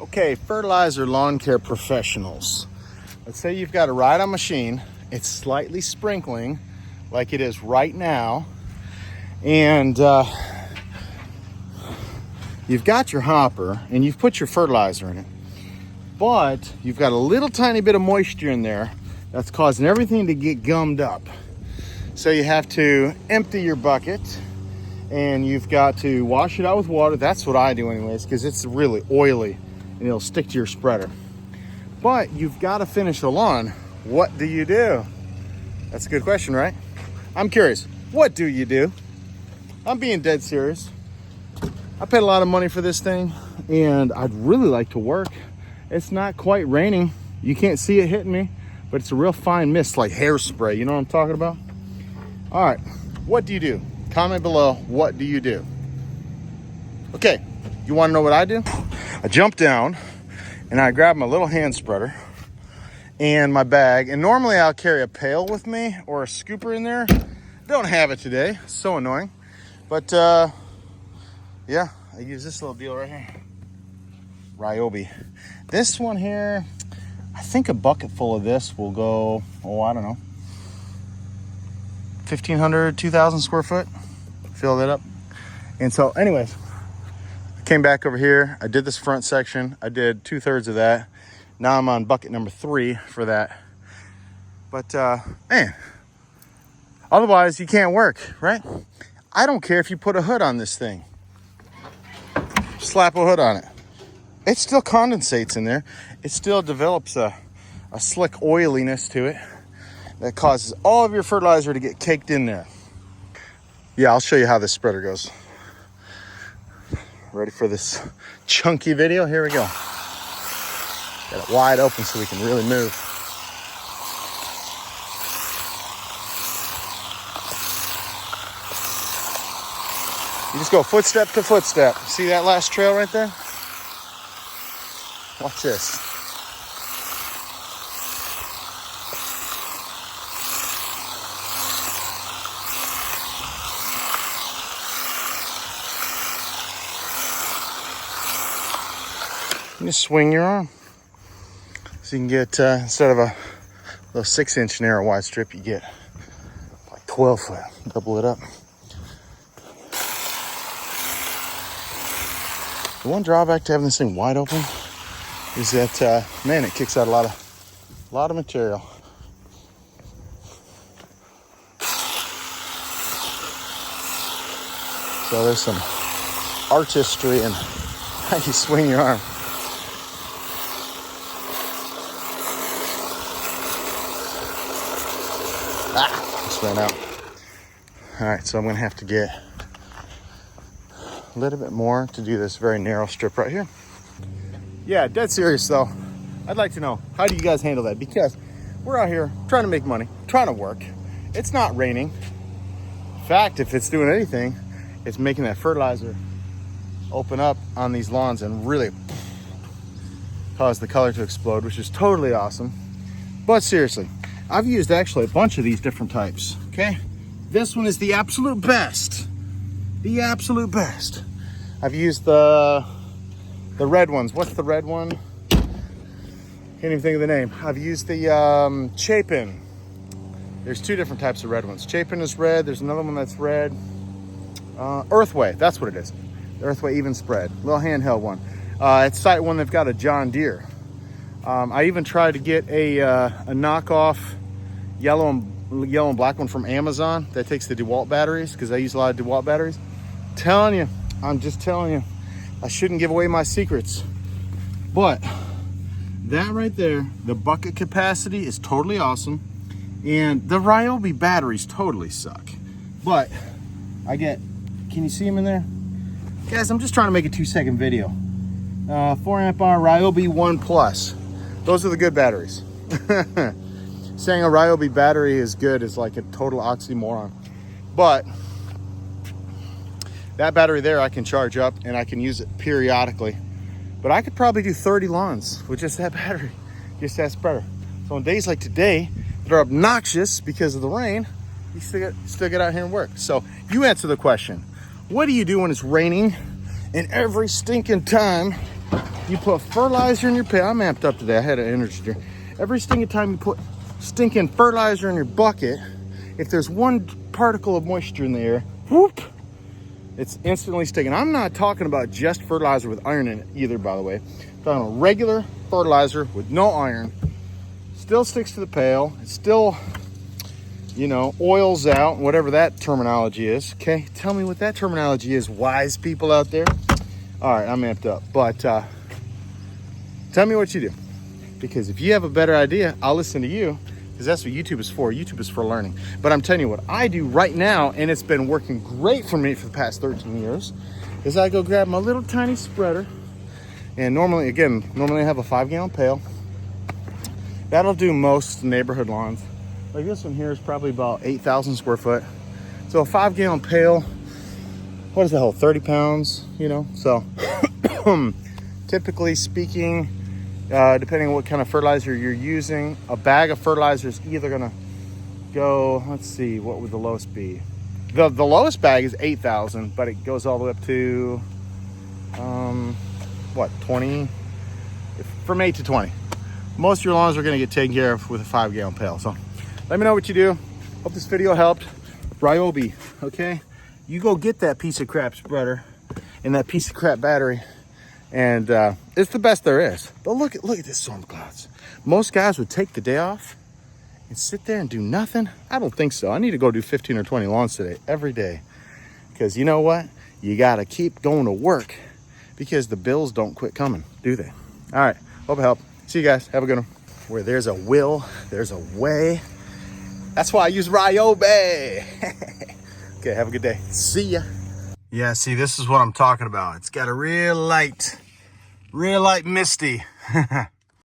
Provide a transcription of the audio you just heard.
Okay, fertilizer lawn care professionals. Let's say you've got a ride-on machine. It's slightly sprinkling like it is right now. And you've got your hopper and you've put your fertilizer in it. But you've got a little tiny bit of moisture in there that's causing everything to get gummed up. So you have to empty your bucket and you've got to wash it out with water. That's what I do anyways, because it's really oily and it'll stick to your spreader. But you've got to finish the lawn. What do you do? That's a good question, right? I'm curious. What do you do? I'm being dead serious. I paid a lot of money for this thing and I'd really like to work. It's not quite raining. You can't see it hitting me, but it's a real fine mist, like hairspray. You know what I'm talking about? All right, what do you do? Comment below, what do you do? Okay, you wanna know what I do? I jump down and I grab my little hand spreader and my bag. And normally I'll carry a pail with me or a scooper in there. Don't have it today, so annoying. But yeah, I use this little deal right here. Ryobi. This one here, I think a bucket full of this will go, I don't know, 1,500, 2,000 square foot. Fill that up. And so anyways, I came back over here. I did this front section. I did 2/3 of that. Now I'm on bucket number 3 for that. But man, otherwise you can't work, right? I don't care if you put a hood on this thing. Slap a hood on it. It still condensates in there. It still develops a slick oiliness to it that causes all of your fertilizer to get caked in there. Yeah, I'll show you how this spreader goes. Ready for this chunky video? Here we go. Got it wide open so we can really move. You just go footstep to footstep. See that last trail right there? Watch this. You just swing your arm. So you can get, instead of a little 6-inch narrow wide strip, you get like 12 foot. Double it up. The one drawback to having this thing wide open is that, man, it kicks out a lot of material. So there's some artistry in how you swing your arm. Just ran out. All right, so I'm gonna have to get a little bit more to do this very narrow strip right here. Yeah, dead serious though. I'd like to know, how do you guys handle that? Because we're out here trying to make money, trying to work. It's not raining. In fact, if it's doing anything, it's making that fertilizer open up on these lawns and really cause the color to explode, which is totally awesome. But seriously, I've used actually a bunch of these different types, okay? This one is the absolute best. The absolute best. I've used the red ones. What's the red one? Can't even think of the name. I've used the Chapin. There's 2 different types of red ones. Chapin is red. There's another one that's red. Earthway, that's what it is. The Earthway Even Spread, little handheld one. It's site one. They've got a John Deere. I even tried to get a knockoff yellow and black one from Amazon that takes the DeWalt batteries, because I use a lot of DeWalt batteries. I'm just telling you, I shouldn't give away my secrets. But that right there, the bucket capacity is totally awesome. And the Ryobi batteries totally suck. But can you see them in there? Guys, I'm just trying to make a 2-second video. 4 amp hour Ryobi ONE Plus. Those are the good batteries. Saying a Ryobi battery is good is like a total oxymoron. But that battery there I can charge up and I can use it periodically. But I could probably do 30 lawns with just that battery, just that spreader. So on days like today, that are obnoxious because of the rain, you still get out here and work. So you answer the question. What do you do when it's raining and every stinking time You put fertilizer in your pail. I'm amped up today. I had an energy drink. Every stinking time you put stinking fertilizer in your bucket, if there's one particle of moisture in the air, whoop, it's instantly stinking. I'm not talking about just fertilizer with iron in it either, by the way. I'm talking about regular fertilizer with no iron. Still sticks to the pail. It still, you know, oils out, whatever that terminology is. Okay, tell me what that terminology is, wise people out there. All right, I'm amped up. But tell me what you do. Because if you have a better idea, I'll listen to you. Because that's what YouTube is for. YouTube is for learning. But I'm telling you what I do right now, and it's been working great for me for the past 13 years, is I go grab my little tiny spreader. And normally I have a 5-gallon pail. That'll do most neighborhood lawns. Like this one here is probably about 8,000 square foot. So a 5-gallon pail, what does that hold? 30 pounds, you know? So typically speaking, depending on what kind of fertilizer you're using, a bag of fertilizer is either gonna go, let's see, what would the lowest be? The lowest bag is 8,000, but it goes all the way up to, 20? From 8 to 20. Most of your lawns are gonna get taken care of with a 5-gallon pail. So let me know what you do. Hope this video helped. Ryobi, okay? You go get that piece of crap spreader and that piece of crap battery, and it's the best there is. But look at this storm clouds. Most guys would take the day off and sit there and do nothing. I don't think so. I need to go do 15 or 20 lawns today, every day. Because you know what? You gotta keep going to work because the bills don't quit coming, do they? All right, hope it helped. See you guys, have a good one. Where there's a will, there's a way. That's why I use Ryobi. Okay, have a good day. See ya. Yeah, see, this is what I'm talking about. It's got a real light misty.